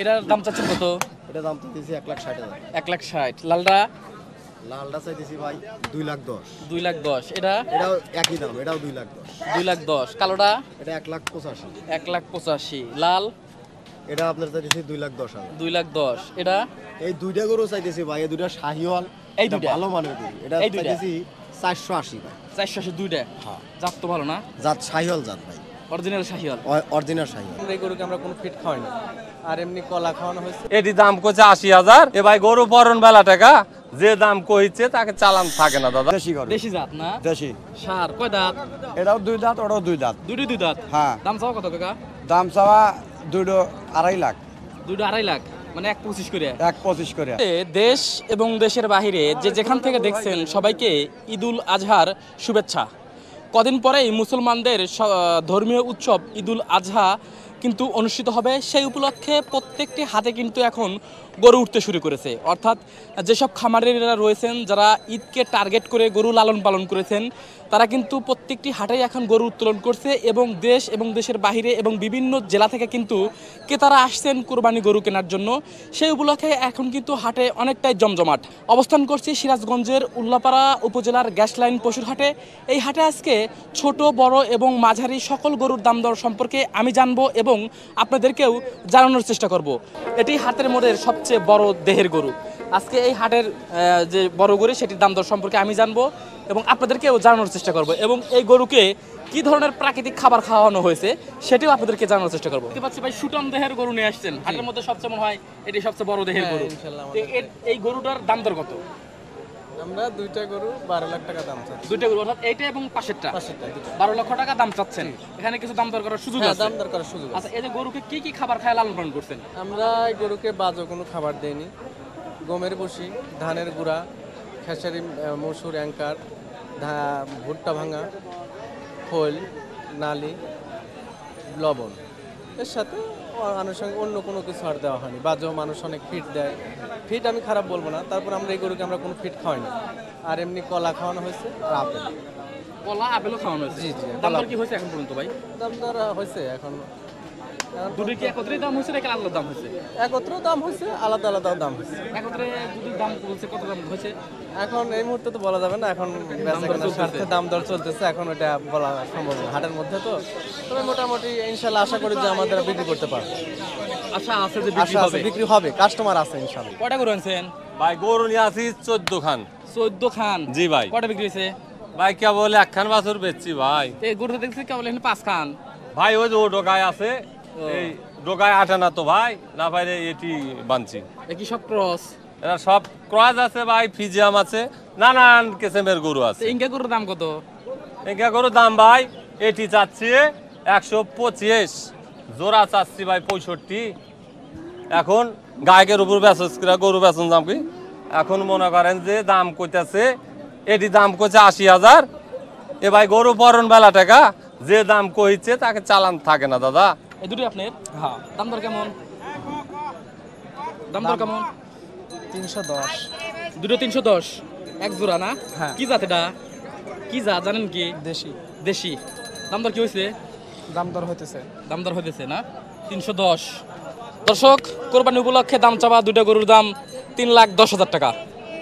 এটার দাম চাচ্ছেন কত? এটা দাম চাইতেছি 1,60,000। 1,60,000। লালটা? লালটা চাইতেছি ভাই 2,10,000। 2,10,000। এটাও একই দাম, এটাও 2,10,000। 2,10,000। কালোটা? এটা 1,85,000। 1,85,000। লাল? এটা আপনার চাইতেছি 2,10,000। 2,10,000। এটা? এই দুইটা গরু চাইতেছি ভাই, এই দুইটা শাহিওয়াল, এই দুইটা ভালো মানের গরু। এটা এই দুইটা? চাইতেছি 480 ভাই। 480 দুইটা? হ্যাঁ। জাত তো ভালো না? জাত শাহিওয়াল জাত ভাই, অরিজিনাল শাহিওয়াল। অরিজিনাল শাহিওয়াল। এই গরুকে আমরা কোনো ফিট খাওয়াই না, আর এমনি কলা খাওয়ানো হয়েছে। এটি দাম করছে 80,000। এ ভাই গরু পরন বেলা টাকা, যে দাম কইছে তাকে চালান থাকে না দাদা। দেশি গরু, দেশি জাত না? দেশি। সার কয় দাঁত? এটাও 2 দাঁত, ওটাও 2 দাঁত। দুটো 2 দাঁত? হ্যাঁ। দাম চাও কত কাকা? দাম চাওয়া 2.5 লাখ। দুটো 2.5 লাখ, মানে 1,25 করে। 1,25 করে। দেশ এবং দেশের বাহিরে যে যেখান থেকে দেখছেন সবাইকে ঈদুল আজহার শুভেচ্ছা। কদিন পরেই মুসলমানদের ধর্মীয় উৎসব ঈদুল আজহা কিন্তু অনুষ্ঠিত হবে। সেই উপলক্ষে প্রত্যেকটি হাতে কিন্তু এখন গরু উঠতে শুরু করেছে। অর্থাৎ যেসব খামারিরা রয়েছেন, যারা ঈদকে টার্গেট করে গরু লালন পালন করেছেন, তারা কিন্তু প্রত্যেকটি হাটেই এখন গরু উত্তোলন করছে এবং দেশ এবং দেশের বাহিরে এবং বিভিন্ন জেলা থেকে কিন্তু ক্রেতারা আসছেন কোরবানি গরু কেনার জন্য। সেই উপলক্ষে এখন কিন্তু হাটে অনেকটাই জমজমাট। অবস্থান করছি সিরাজগঞ্জের উল্লাপাড়া উপজেলার গ্যাস লাইন পশুর হাটে। এই হাটে আজকে ছোট বড় এবং মাঝারি সকল গরুর দাম দর সম্পর্কে আমি জানবো এবং আপনাদেরকেও জানানোর চেষ্টা করব। এটি হাটের মোড়ের সবচেয়ে বড় দেহের গরু। আজকে এই হাটের যে বড় গরু সেটির দাম দর সম্পর্কে আমি জানবো এবং আপনাদেরকেও জানানোর চেষ্টা করব এবং এই গরুকে কি ধরনের প্রাকৃতিক খাবার খাওয়ানো হয়েছে সেটিও আপনাদেরকে জানানোর চেষ্টা করবো। দেখতে পাচ্ছি ভাই সুটম দেহের গরু নিয়ে আসছেন হাটের মধ্যে, সবচেয়ে মনে হয় এটি সবচেয়ে বড় দেহের গরু। এই গরুটার দাম দর কত? আমরা দুইটা গরু 12 লাখ টাকা দাম চাচ্ছি। দুইটা গরু অর্থাৎ এইটা এবং পাশেরটা 12 লক্ষ টাকা দাম চাচ্ছেন। এখানে কিছু দাম দর করার সুযোগ আছে? দাম দর করার সুযোগ আছে। আচ্ছা, এই যে গরুকে কি কি খাবার খায় লালন পালন করছেন? আমরা এই গরুকে বাজে কোনো খাবার দেইনি। গমের বসি, ধানের গুঁড়া, খেসারি, মসুর, অ্যাঙ্কার, ভুট্টা ভাঙা, খোল, নালি, লবণ, এর সাথে আনুষঙ্গিক অন্য কোনো কিছু আর দেওয়া হয়নি। বাজেও মানুষ অনেক ফিট দেয়, ফিট আমি খারাপ বলবো না। তারপর আমরা এই গরুকে আমরা কোনো ফিট খাওয়াই না, আর এমনি কলা খাওয়ানো হয়েছে আর আপেল। কলা আপেলও খাওয়ানো হয়েছে? জি জি। দাম দর কি হয়েছে এখন পর্যন্ত ভাই? দাম দর হয়েছে এখন দুটো কি একত্রে দাম হয়েছে নাকি আলাদা দাম হয়েছে? একত্র দাম হয়েছে, আলাদা আলাদা দাম হয়েছে। একত্রে দুটো দাম বলছে, কত দাম হয়েছে এখন এই মুহূর্তে তো বলা যাবে না, এখন বেচাকেনার স্বার্থে দাম দর চলতেছে, এখন ওটা বলা সম্ভব না হাটের মধ্যে তো। তবে মোটামুটি ইনশাল্লাহ আশা করি যে আমাদের বিক্রি করতে পারবো। আশা আছে যে আশা আছে বিক্রি হবে, কাস্টমার আছে ইনশাল্লাহ। কয়টা গরু আনছেন ভাই গরু নিয়ে আসি 14 খান। 14 খান? জি ভাই। কয়টা বিক্রি হয়েছে ভাই কে বলে একখান বাছুর বেচছি ভাই। এই গরু দেখছি কেবল এখানে 5 খান। ভাই ওই যে ও ডোকায় আছে, এই ডোকায় আটে না তো ভাই, না পাইলে এটি বানছি। এ কি সব ক্রস? এরা সব ক্রস আছে ভাই, ফিজিয়াম আছে, নানান কিসেমের গরু আছে। ইনকা গরুর দাম কত? ইনকা গরুর দাম ভাই এটি চাচ্ছি 125, জোড়া চাচ্ছি ভাই 65। এখন গায়কের উপর বেচা গরু বেচন দাম কি, এখন মনে করেন যে দাম কইতেছে, এটি দাম করছে 80,000। এ ভাই গরু পরন বেলা টাকা, যে দাম কইছে তাকে চালান থাকে না দাদা। এই দুটোই আপনার? হ্যাঁ। দাম দর কেমন? দাম দর কেমন? 310। দুটো 310 এক জোড়া না? হ্যাঁ। কি জাত এটা? কি জাত জানেন কি? দেশি। দেশি। দাম দর কি হয়েছে? দাম দর হইতেছে। দাম দর হইতেছে না? 310। দর্শক, কোরবানি উপলক্ষে দাম চাওয়া দুটো গরুর দাম 3,10,000 টাকা।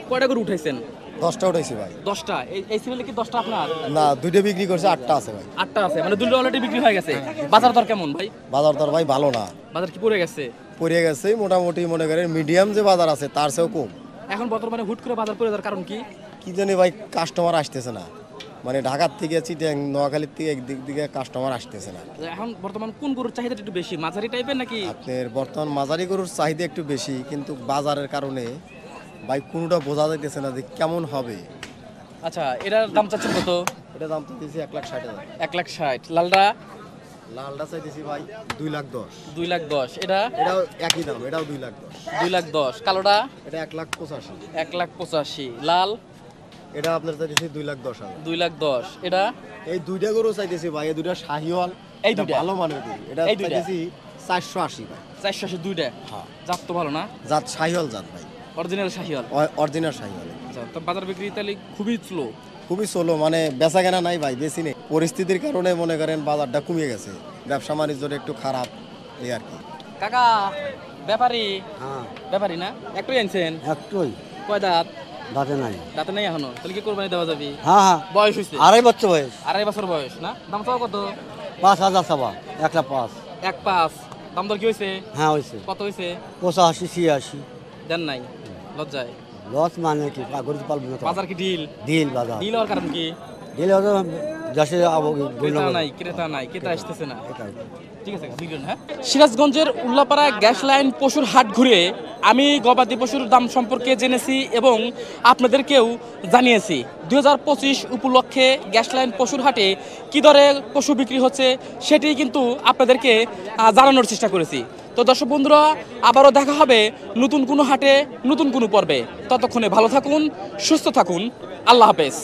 কয়টা গরু উঠাইছেন? 10টা উঠাইছি ভাই। 10টা? এই সিমেলে কি 10টা আপনার? না, দুইটা বিক্রি করছে, 8টা আছে ভাই। 8টা আছে, মানে দুটো অলরেডি বিক্রি হয়ে গেছে। বাজার দর কেমন ভাই? বাজার দর ভাই ভালো না, বাজার কি পড়ে গেছে? পড়ে গেছে মোটামুটি, মনে করেন মিডিয়াম যে বাজার আছে তার চেয়েও কম। এখন বর্তমানে হুট করে বাজার পড়ে যাওয়ার কারণ কি? কি জানি ভাই, কাস্টমার আসতেছে না, মানে ঢাকার থেকে চিটাং নোয়াখালীর থেকে একদিক দিকে কাস্টমার আসতেছে না। এখন বর্তমান কোন গরুর চাহিদাটা একটু বেশি, মাঝারি টাইপের নাকি? আপনার বর্তমান মাঝারি গরুর চাহিদা একটু বেশি, কিন্তু বাজারের কারণে ভাই কোনোটা বোঝা যাইতেছে না যে কেমন হবে। আচ্ছা, এটার দাম চাচ্ছেন কত? এটা দাম চাইতেছি 1,60,000। 1,60,000। লালটা? লালটা চাইতেছি ভাই 2,10,000। 2,10,000। এটা? এটাও একই দাম, এটাও 2,10,000। 2,10,000। কালোটা? এটা 1,85,000। 1,85,000। লাল? এটা আপনার চাইতেছি 2,10,000। 2,10,000। এটা? এই দুইটা গরু চাইতেছি ভাই, এই দুইটা শাহিওয়াল, এই দুইটা? ভালো মানের গরু। এটা এই দুইটা? চাইতেছি 480 ভাই। 480 দুইটা? হ্যাঁ। জাত তো ভালো না? জাত শাহিওয়াল জাত ভাই, অরিজিনাল শাহিওয়াল। অরিজিনাল শাহিওয়াল। আচ্ছা, তো বাজার বিক্রি তাহলে খুবই স্লো। খুবই চলো, মানে বেচা কেনা নাই ভাই, বেশি নেই। পরিস্থিতির কারণে মনে করেন বাজারটা কমে গেছে, ব্যবসা বাণিজ্যটা একটু খারাপ, এই আর কি। কাকা, ব্যাপারী হ্যাঁ ব্যাপারী না একটু আনছেন একটুই কয় দাঁত দাঁতে নাই। দাঁতে নেই এখনো তাহলে কি কোরবানি দেওয়া যাবে হ্যাঁ হ্যাঁ বয়স হয়েছে 2.5 বছর বয়স। 2.5 বছর বয়স না দাম চাও কত 5,000 চাবা 1,05,000। 1.5 দাম দর কি হয়েছে হ্যাঁ হয়েছে কত হয়েছে 85-86। দেন নাই লজ্জায় লস মানে কি গরু পালবো না তো। বাজার কি ঢিল দিল বাজার ঢিল হওয়ার কারণ কি দিলে হয়তো দেশে ক্রেতা নাই ক্রেতা আসতেছে না এটাই। ঠিক আছে বিক্রি হ্যাঁ সিরাজগঞ্জের উল্লাপাড়া গ্যাস লাইন পশুর হাট ঘুরে আমি গবাদি পশুর দাম সম্পর্কে জেনেছি এবং আপনাদেরকেও জানিয়েছি 2025 উপলক্ষে গ্যাস লাইন পশুর হাটে কী দরে পশু বিক্রি হচ্ছে সেটি কিন্তু আপনাদেরকে জানানোর চেষ্টা করেছি। তো দর্শক বন্ধুরা আবারও দেখা হবে নতুন কোনো হাটে নতুন কোনো পর্বে। ততক্ষণে ভালো থাকুন, সুস্থ থাকুন, আল্লাহ হাফেজ।